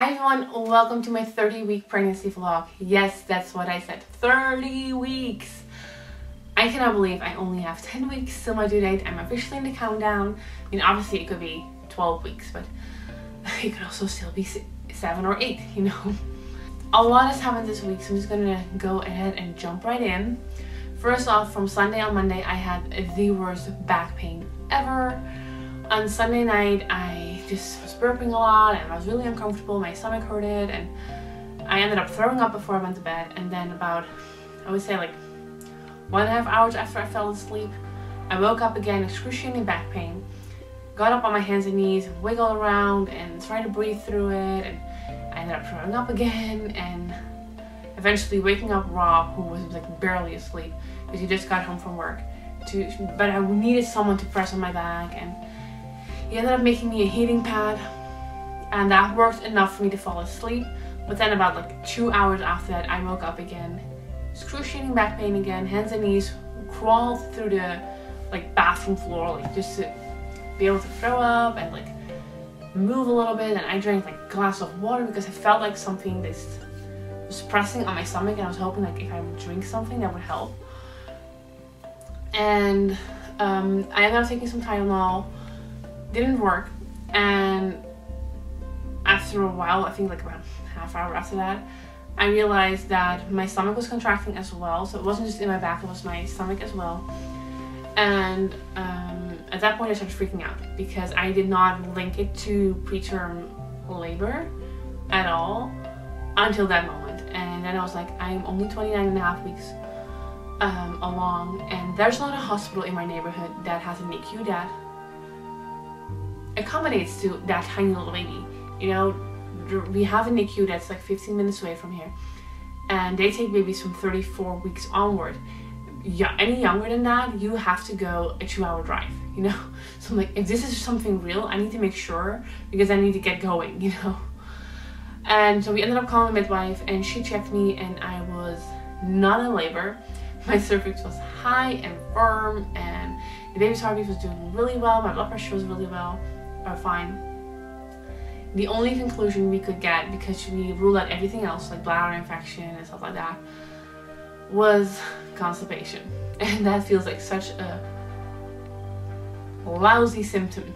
Hi everyone, welcome to my 30-week pregnancy vlog. Yes, that's what I said, 30 weeks. I cannot believe I only have 10 weeks till my due date. I'm officially in the countdown. I mean, obviously it could be 12 weeks, but it could also still be 7 or 8, you know. A lot has happened this week, so I'm just gonna go ahead and jump right in. First off, from Sunday on Monday, I had the worst back pain ever. On Sunday night, I just was burping a lot and I was really uncomfortable. My stomach hurted and I ended up throwing up before I went to bed. And then about, I would say like 1.5 hours after I fell asleep, I woke up again, excruciating back pain. Got up on my hands and knees, wiggled around and tried to breathe through it. And I ended up throwing up again and eventually waking up Rob, who was like barely asleep because he just got home from work. But I needed someone to press on my back, and he ended up making me a heating pad, and that worked enough for me to fall asleep. But then about like 2 hours after that, I woke up again, excruciating back pain again, hands and knees, crawled through the like bathroom floor, like just to be able to throw up and like move a little bit. And I drank like a glass of water because I felt like something was pressing on my stomach, and I was hoping like if I would drink something that would help. And I ended up taking some Tylenol. Didn't work, and after a while, I think like about half hour after that, I realized that my stomach was contracting as well. So it wasn't just in my back, it was my stomach as well. And at that point I started freaking out because I did not link it to preterm labor at all until that moment. And then I was like, I'm only 29.5 weeks along, and there's not a hospital in my neighborhood that has a NICU that accommodates to that tiny little baby. You know, we have a NICU that's like 15 minutes away from here, and they take babies from 34 weeks onward. Yeah, any younger than that, you have to go a 2-hour drive, you know. So I'm like, if this is something real, I need to make sure, because I need to get going, you know. And so we ended up calling the midwife, and she checked me, and I was not in labor. My cervix was high and firm, and the baby's heartbeat was doing really well. My blood pressure was really fine. The only conclusion we could get, because we ruled out everything else like bladder infection and stuff like that, was constipation. And that feels like such a lousy symptom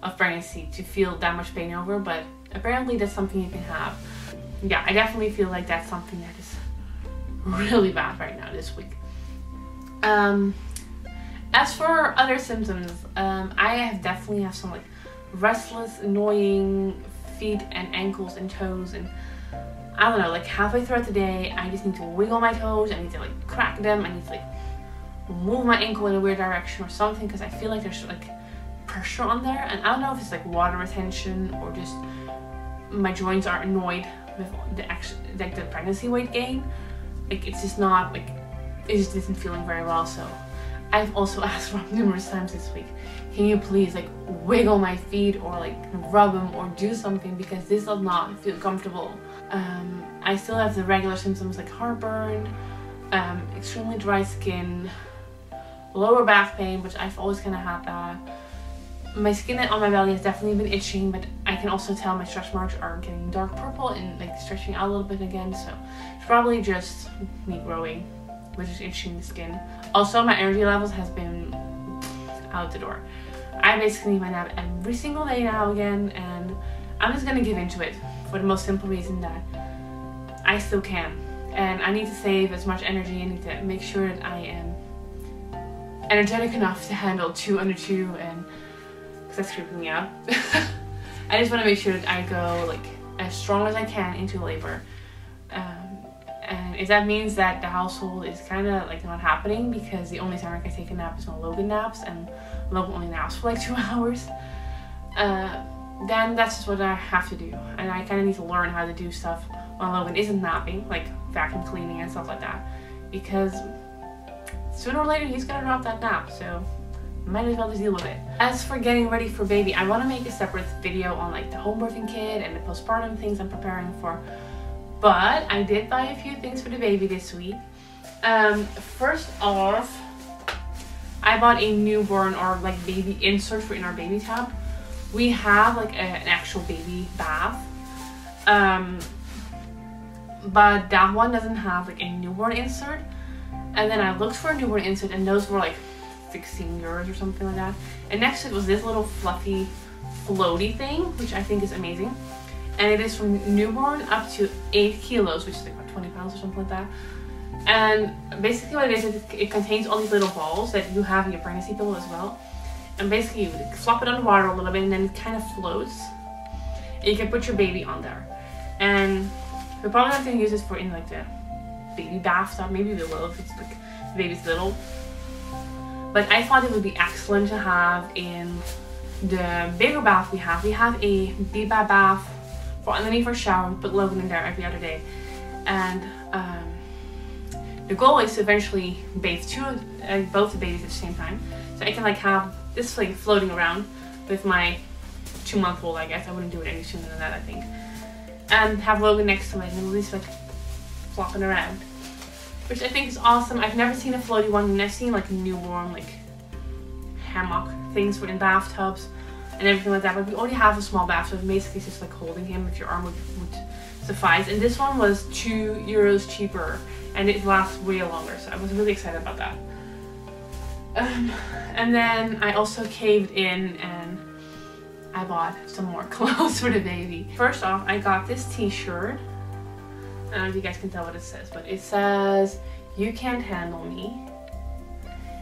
of pregnancy to feel that much pain over, but apparently that's something you can have. Yeah, I definitely feel like that's something that is really bad right now this week. As for other symptoms, I definitely have some like restless, annoying feet and ankles and toes, and I don't know, like halfway throughout the day I just need to wiggle my toes, I need to like crack them, I need to like move my ankle in a weird direction or something, because I feel like there's like pressure on there, and I don't know if it's like water retention or just my joints are annoyed with the pregnancy weight gain. Like it's just not like, it just isn't feeling very well. So I've also asked Rob numerous times this week, can you please like wiggle my feet or like rub them or do something, because this does not feel comfortable. I still have the regular symptoms like heartburn, extremely dry skin, lower back pain, which I've always kind of had that. My skin on my belly has definitely been itching, but I can also tell my stretch marks are getting dark purple and like stretching out a little bit again, so it's probably just me growing, which is itching the skin. Also, my energy levels has been out the door. I basically need my nap every single day now again, and I'm just gonna give into it for the most simple reason that I still can, and I need to save as much energy. I need to make sure that I am energetic enough to handle 2 under 2, and because that's creeping me out. I just want to make sure that I go like as strong as I can into labor, and if that means that the household is kind of like not happening because the only time I can take a nap is when Logan naps, and Logan only naps for like 2 hours, then that's just what I have to do. And I kind of need to learn how to do stuff when Logan isn't napping, like vacuum cleaning and stuff like that, because sooner or later he's gonna drop that nap, so might as well just deal with it. As for getting ready for baby, I want to make a separate video on like the home birthing kit and the postpartum things I'm preparing for, but I did buy a few things for the baby this week. First off, I bought a newborn or like baby insert for in our baby tub. We have like an actual baby bath, But that one doesn't have like a newborn insert. And then I looked for a newborn insert, and those were like 16 euros or something like that. And next to it was this little fluffy floaty thing, which I think is amazing. And it is from newborn up to 8 kilos, which is like about 20 pounds or something like that. And basically what it is, it contains all these little balls that you have in your pregnancy pillow as well. And basically you flop it underwater a little bit, and then it kind of floats. And you can put your baby on there. And we're probably not going to use this for in like the baby bathtub. Maybe we will if it's like the baby's little. But I thought it would be excellent to have in the bigger bath we have. We have a Biba bath for underneath our shower. We put Logan in there every other day. And the goal is to eventually bathe both the babies at the same time. So I can like have this thing floating around with my 2-month-old, I guess. I wouldn't do it any sooner than that, I think. And have Logan next to it, and we'll just like flopping around, which I think is awesome. I've never seen a floaty one, and I've seen like newborn like hammock things for in bathtubs and everything like that, but we already have a small bathtub. Basically it's just like holding him if your arm would suffice. And this one was €2 cheaper, and it lasts way longer, so I was really excited about that. And then I also caved in and I bought some more clothes for the baby. First off, I got this t-shirt. I don't know if you guys can tell what it says, but it says, "You can't handle me."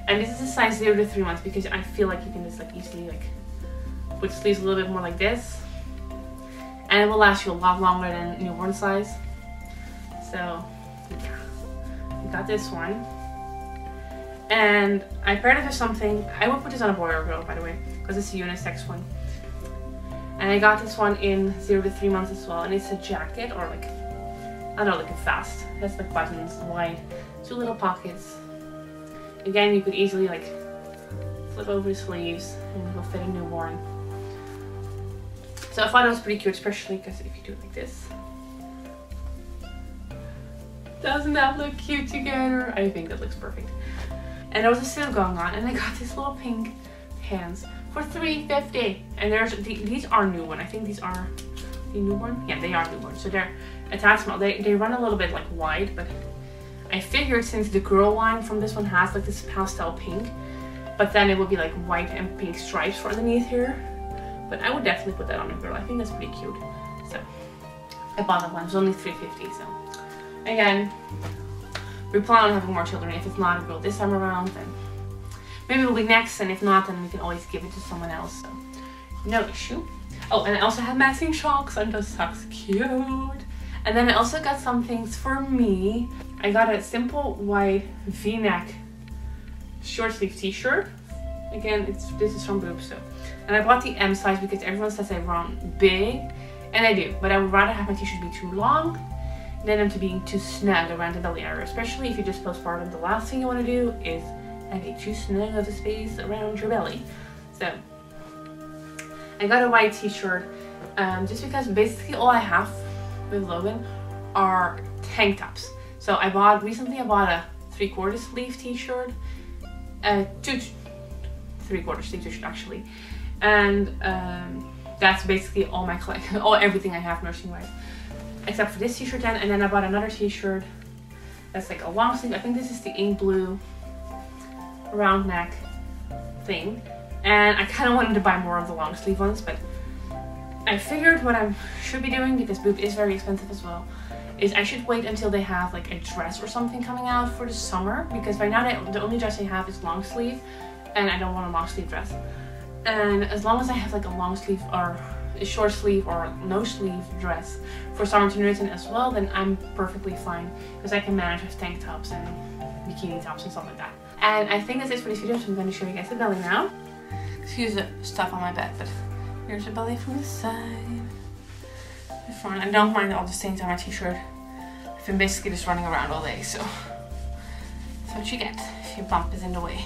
And this is a size 0 to 3 months, because I feel like you can just like easily like put sleeves a little bit more like this. And it will last you a lot longer than newborn size. So yeah, I got this one. And I paired it with something. I will put this on a boy or a girl, by the way, because it's a unisex one. And I got this one in 0 to 3 months as well. And it's a jacket, or like, I don't know, like a vest. It has like buttons, wide, 2 little pockets. Again, you could easily like flip over the sleeves and it will fit a newborn. So I thought it was pretty cute, especially because if you do it like this. Doesn't that look cute together? I think that looks perfect. And there was a sale going on, and I got these little pink pants for $3.50. And these are newborn. I think these are the newborn. Yeah, they are newborn. So they're attached. They run a little bit like wide, but I figured since the girl line from this one has like this pastel pink, but then it would be like white and pink stripes for underneath here. But I would definitely put that on a girl. I think that's pretty cute. So I bought that one. It was only $3.50. So again, we plan on having more children. If it's not a girl this time around, then maybe it'll be next. And if not, then we can always give it to someone else. So no issue. Oh, and I also have matching socks, and those socks cute. And then I also got some things for me. I got a simple white V-neck short sleeve t-shirt. Again, this is from Boob, so. And I bought the M size because everyone says I run big, and I do. But I would rather have my t-shirt be too long than them to be too snug around the belly area. Especially if you just postpartum, the last thing you want to do is have a too snug of a space around your belly. So I got a white t-shirt just because basically all I have with Logan are tank tops. So recently I bought a 3/4 sleeve t-shirt, 2 3/4 sleeve t-shirt actually, and that's basically all my collection, everything I have nursing wise, except for this t-shirt then. And then I bought another t-shirt that's like a long sleeve. I think this is the ink blue round neck thing, and I kind of wanted to buy more of the long sleeve ones, but I figured what I should be doing, because Boob is very expensive as well, is I should wait until they have like a dress or something coming out for the summer, because right now the only dress I have is long sleeve, and I don't want a long sleeve dress. And as long as I have like a long sleeve or a short sleeve or no sleeve dress for summer to nurse in as well, then I'm perfectly fine, because I can manage with tank tops and bikini tops and stuff like that. And I think that's it for this video, so I'm going to show you guys the belly now. Excuse the stuff on my bed, but here's the belly from the side, the front. I don't mind all the stains on my t-shirt. I've been basically just running around all day, so that's what you get if your bump is in the way.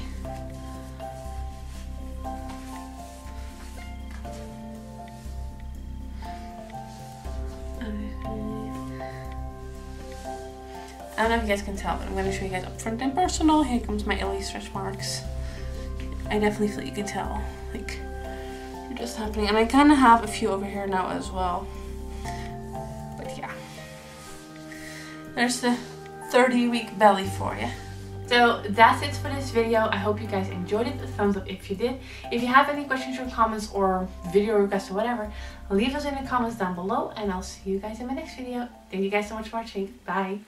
I don't know if you guys can tell, but I'm going to show you guys up front and personal. Here comes my Illy stretch marks. I definitely feel you can tell, like, they're just happening. And I kind of have a few over here now as well. There's the 30-week belly for you. So that's it for this video. I hope you guys enjoyed it. A thumbs up if you did. If you have any questions or comments or video requests or whatever, leave those in the comments down below, and I'll see you guys in my next video. Thank you guys so much for watching. Bye.